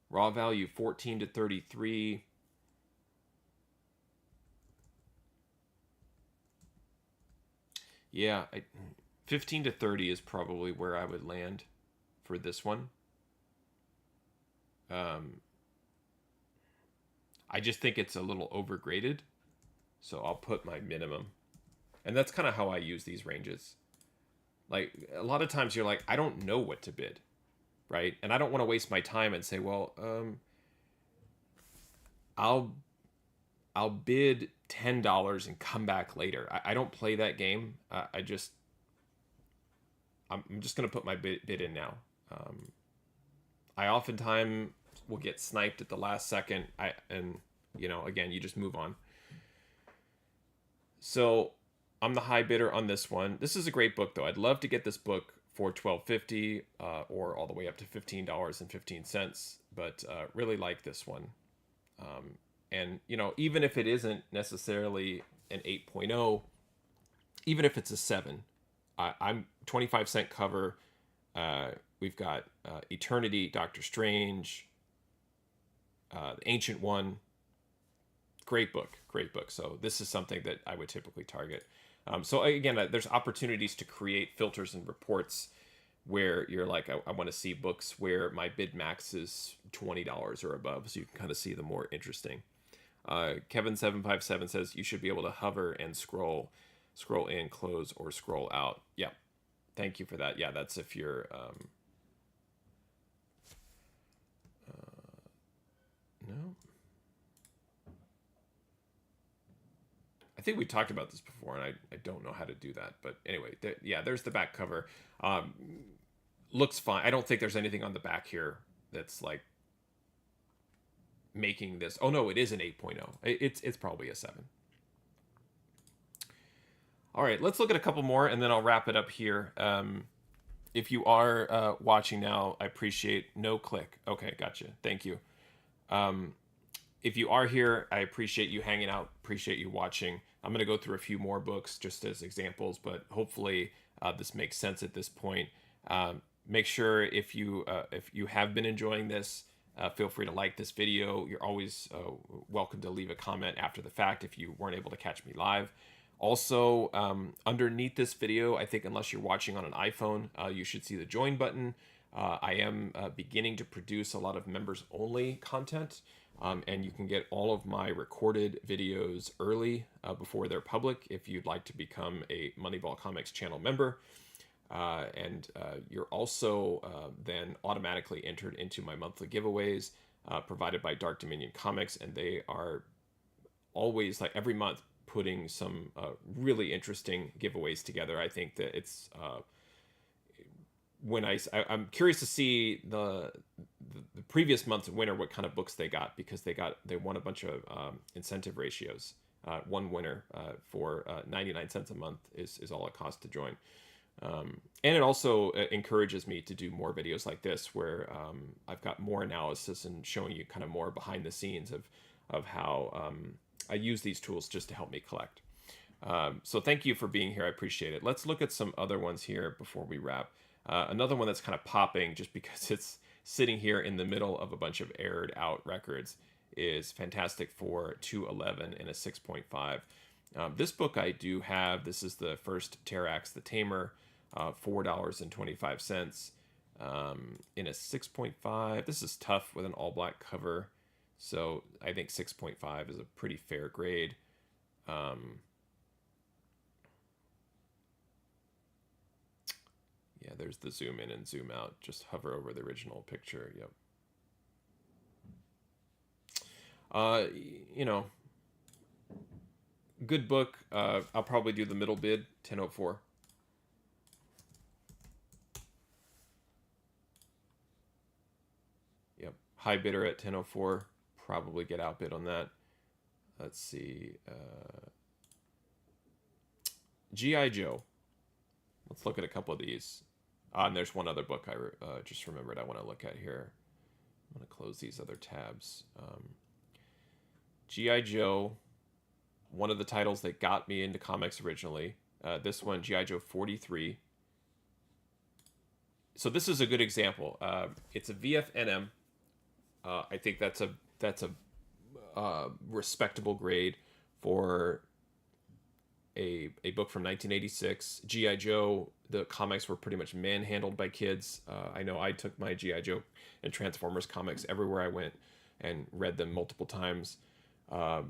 Raw value 14 to 33. Yeah, 15 to 30 is probably where I would land for this one. Um, I just think it's a little overgraded, so I'll put my minimum. And that's kind of how I use these ranges. Like a lot of times you're like, I don't know what to bid, right? And I don't want to waste my time and say, well, I'll I'll bid $10 and come back later. I don't play that game. I'm just gonna put my bid in now. Um, I oftentimes will get sniped at the last second. And again, you just move on. So I'm the high bidder on this one. This is a great book, though. I'd love to get this book for $12.50 or all the way up to $15.15. But really like this one. And even if it isn't necessarily an 8.0, even if it's a 7, I'm 25-cent cover. We've got Eternity, Doctor Strange, the Ancient One. Great book, great book. So this is something that I would typically target. So again, there's opportunities to create filters and reports where you're like, I want to see books where my bid max is $20 or above, so you can kind of see the more interesting. Kevin757 says you should be able to hover and scroll in, close, or scroll out. Yeah, thank you for that. Yeah, that's if you're no. I think we talked about this before, and I don't know how to do that. But anyway, there's the back cover. Looks fine. I don't think there's anything on the back here that's like making this. Oh no, it is an 8.0. It's probably a 7. All right, let's look at a couple more, and then I'll wrap it up here. If you are watching now, I appreciate no click. Okay, gotcha. Thank you. If you are here, I appreciate you hanging out. Appreciate you watching. I'm going to go through a few more books just as examples, but hopefully this makes sense at this point. Make sure if you have been enjoying this, feel free to like this video. You're always welcome to leave a comment after the fact if you weren't able to catch me live. Also, underneath this video, I think unless you're watching on an iPhone, you should see the join button. I am beginning to produce a lot of members only content, and you can get all of my recorded videos early before they're public if you'd like to become a Moneyball Comics channel member. And you're also then automatically entered into my monthly giveaways provided by Dark Dominion Comics, and they are always, like every month, putting some really interesting giveaways together. I think that it's when I'm curious to see the previous month's winner, what kind of books they got, because they won a bunch of incentive ratios. One winner for 99 cents a month is all it costs to join. And it also encourages me to do more videos like this, where I've got more analysis and showing you kind of more behind the scenes of how I use these tools just to help me collect. So thank you for being here. I appreciate it. Let's look at some other ones here before we wrap. Another one that's kind of popping just because it's sitting here in the middle of a bunch of aired out records is Fantastic Four 211 and a 6.5. This book I do have. This is the first Terrax the Tamer, $4.25 in a 6.5. This is tough with an all black cover, so I think 6.5 is a pretty fair grade. Yeah, there's the zoom in and zoom out. Just hover over the original picture. Yep. Good book. I'll probably do the middle bid, 1004. Yep. High bidder at 1004. Probably get outbid on that. Let's see. G.I. Joe. Let's look at a couple of these. And there's one other book I just remembered I want to look at here. I'm going to close these other tabs. G.I. Joe, one of the titles that got me into comics originally. This one, G.I. Joe 43. So this is a good example. It's a VFNM. I think that's a respectable grade for a book from 1986. G.I. Joe, the comics were pretty much manhandled by kids. I know I took my G.I. Joe and Transformers comics everywhere I went and read them multiple times. Uh,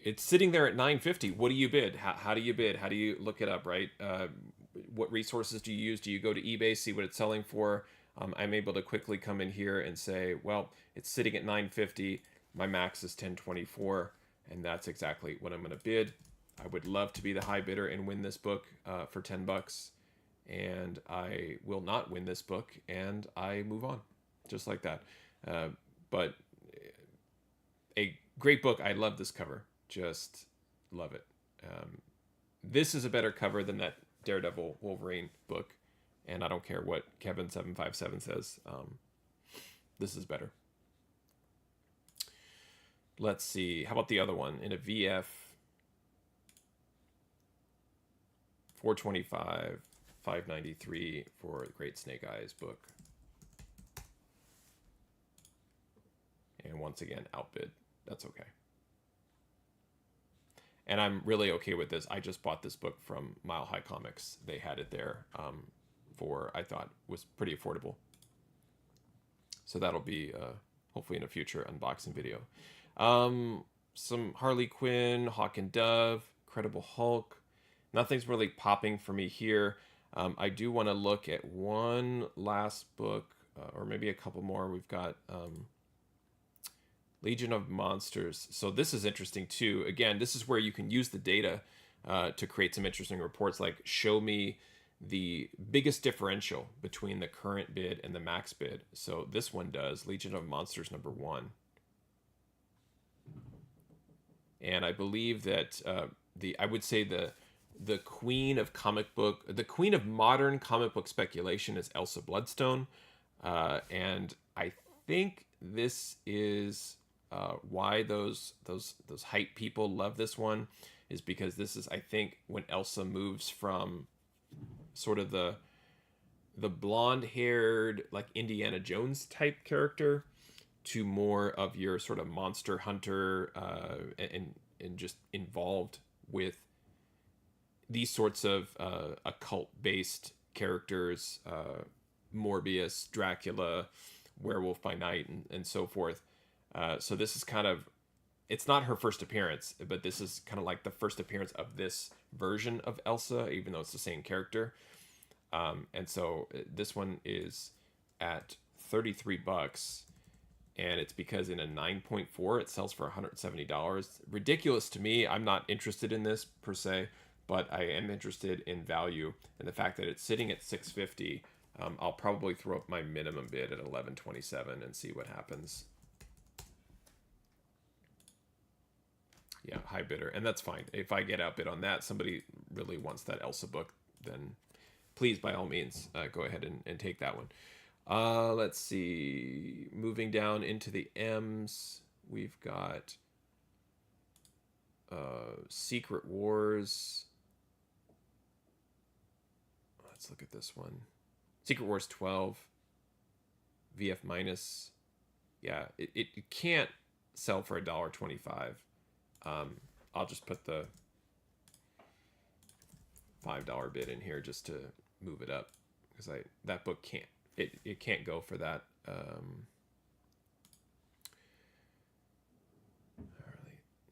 it's sitting there at 950. What do you bid? How do you bid? How do you look it up, right? What resources do you use? Do you go to eBay, see what it's selling for? I'm able to quickly come in here and say, well, it's sitting at 950. My max is 1024, and that's exactly what I'm going to bid. I would love to be the high bidder and win this book for $10, and I will not win this book, and I move on, just like that. But a great book. I love this cover. Just love it. This is a better cover than that Daredevil Wolverine book, and I don't care what Kevin757 says. This is better. Let's see. How about the other one in a VF? 425, 593 for the Great Snake Eyes book. And once again, outbid. That's okay. And I'm really okay with this. I just bought this book from Mile High Comics. They had it there for, I thought, was pretty affordable. So that'll be hopefully in a future unboxing video. Some Harley Quinn, Hawk and Dove, Incredible Hulk. Nothing's really popping for me here. I do want to look at one last book, or maybe a couple more. We've got Legion of Monsters. So this is interesting too. Again, this is where you can use the data to create some interesting reports, like show me the biggest differential between the current bid and the max bid. So this one does, Legion of Monsters #1. And I believe that I would say the queen of modern comic book speculation is Elsa Bloodstone. And I think this is why those hype people love this one, is because this is, I think, when Elsa moves from sort of the blonde-haired, like Indiana Jones type character to more of your sort of monster hunter and just involved with these sorts of occult-based characters, Morbius, Dracula, Werewolf by Night, and so forth. So this is kind of, it's not her first appearance, but this is kind of like the first appearance of this version of Elsa, even though it's the same character. And so this one is at $33, and it's because in a 9.4 it sells for $170. Ridiculous to me. I'm not interested in this per se, but I am interested in value, and the fact that it's sitting at $650. I'll probably throw up my minimum bid at $11.27 and see what happens. Yeah, high bidder, and that's fine. If I get outbid on that, somebody really wants that Elsa book, then please, by all means, go ahead and take that one. Let's see. Moving down into the M's, we've got Secret Wars. Let's look at this one. Secret Wars 12. VF minus. Yeah, it can't sell for $1.25. I'll just put the $5 bid in here just to move it up, because that book can't go for that.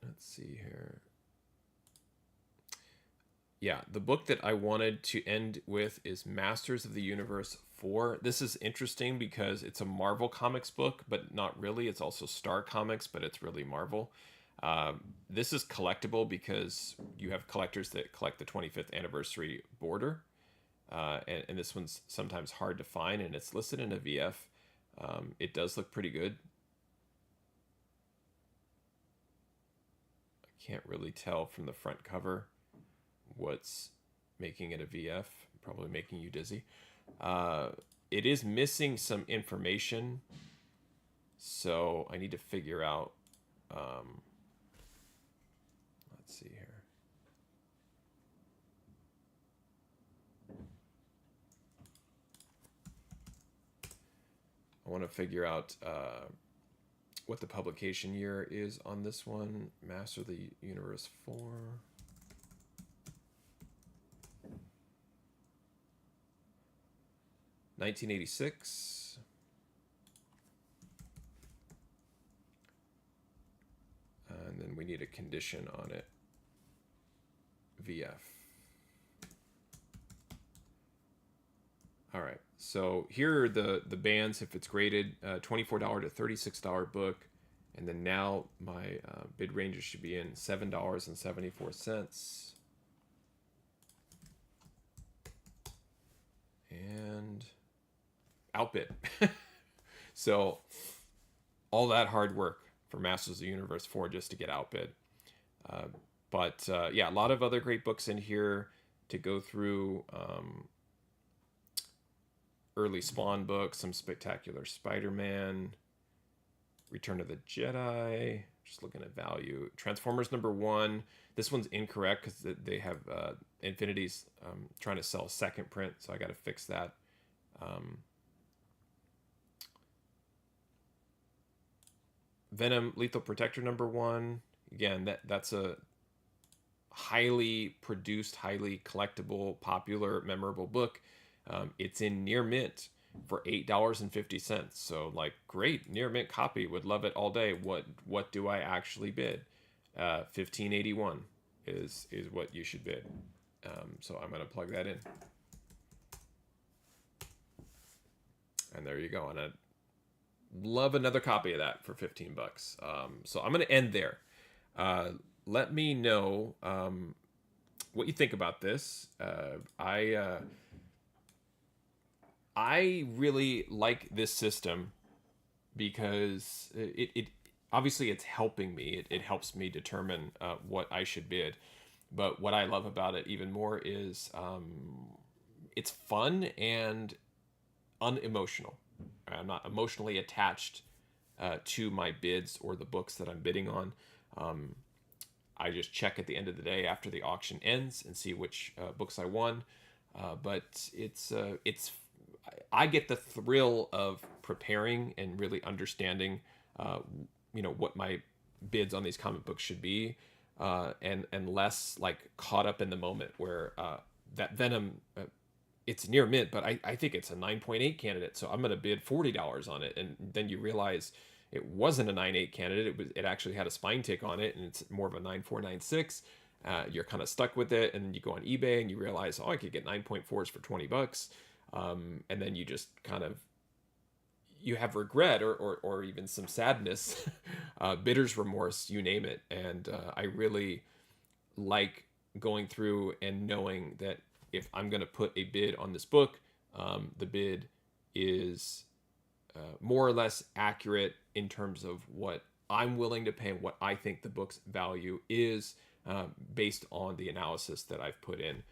Let's see here. Yeah, the book that I wanted to end with is Masters of the Universe 4. This is interesting because it's a Marvel Comics book, but not really. It's also Star Comics, but it's really Marvel. This is collectible because you have collectors that collect the 25th anniversary border. And this one's sometimes hard to find, and it's listed in a VF. It does look pretty good. I can't really tell from the front cover what's making it a VF. Probably making you dizzy. It is missing some information, so I need to figure out. Let's see here. I want to figure out what the publication year is on this one. Master of the Universe 4. $1986. And then we need a condition on it. VF. All right, so here are the bands if it's graded, $24 to $36 book, and then now my bid ranges should be in $7.74, and outbid. So all that hard work for Masters of the Universe 4 just to get outbid. But yeah, a lot of other great books in here to go through. Early Spawn books, some Spectacular Spider-Man, Return of the Jedi, just looking at value. Transformers #1, this one's incorrect because they have Infinity's trying to sell a second print, so I got to fix that. Venom Lethal Protector #1, again, that's a highly produced, highly collectible, popular, memorable book. It's in near mint for $8.50. So like, great, near mint copy, would love it all day. What do I actually bid? $15.81 is what you should bid. So I'm gonna plug that in. And there you go. And I'd love another copy of that for $15. So I'm gonna end there. Let me know what you think about this. I really like this system because it obviously it's helping me. It helps me determine what I should bid. But what I love about it even more is it's fun and unemotional. I'm not emotionally attached to my bids or the books that I'm bidding on. I just check at the end of the day after the auction ends and see which books I won. But I get the thrill of preparing and really understanding, what my bids on these comic books should be, and less like caught up in the moment where that Venom, it's near mint, but I think it's a 9.8 candidate, so I'm going to bid $40 on it, and then you realize it wasn't a 9.8 candidate. It actually had a spine tick on it, and it's more of a 9.4, 9.6. You're kind of stuck with it, and you go on eBay and you realize, I could get 9.4s for $20. And then you just kind of, you have regret or even some sadness, bidder's remorse, you name it. And I really like going through and knowing that if I'm going to put a bid on this book, the bid is more or less accurate in terms of what I'm willing to pay and what I think the book's value is, based on the analysis that I've put in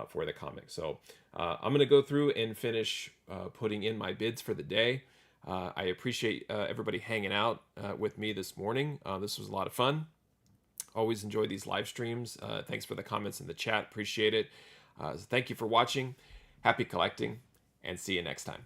for the comic. So I'm going to go through and finish putting in my bids for the day. I appreciate everybody hanging out with me this morning. This was a lot of fun. Always enjoy these live streams. Thanks for the comments in the chat. Appreciate it. So thank you for watching. Happy collecting, and see you next time.